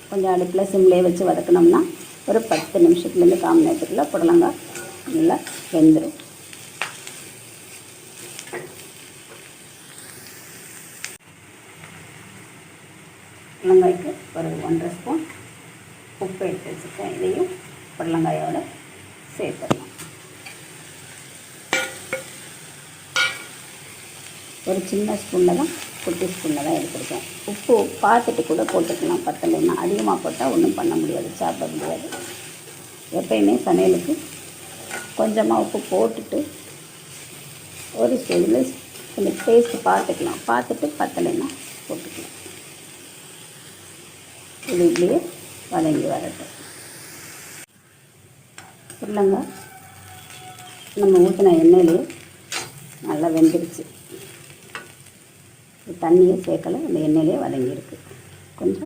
கொஞ்சம் அடுப்பில் சிம்லேயே வச்சு வதக்கினோம்னா ஒரு 10 நிமிஷத்துலேருந்து 1/4 மணி நேரத்துக்குள்ளே புடலங்காய் நல்லா வெந்துடும். புடலங்காய்க்கு ஒரு 1½ ஸ்பூன் உப்பு எடுத்து வச்சுருக்கேன். இதையும் புடலங்காயோடு சேர்த்துடலாம். ஒரு சின்ன ஸ்பூனில் தான், குட்டி ஸ்பூனில் தான் எடுத்துருக்கேன். உப்பு பார்த்துட்டு கூட போட்டுக்கலாம், பத்தலைன்னா. அதிகமாக போட்டால் ஒன்றும் பண்ண முடியாது, சாப்பிட முடியாது. எப்பயுமே சமையலுக்கு கொஞ்சமாக உப்பு போட்டுட்டு ஒரு ஸ்டேஜில் கொஞ்சம் டேஸ்ட்டு பார்த்துக்கலாம். பார்த்துட்டு பத்தலைன்னா போட்டுக்கலாம். இது இப்படியே வதங்கி வரட்டும். புடலங்காய் நம்ம ஊற்றின எண்ணெயிலே நல்லா வெந்துடுச்சு. தண்ணியை சேர்க்கலை, அந்த எண்ணெயிலே வதங்கியிருக்கு. கொஞ்சம்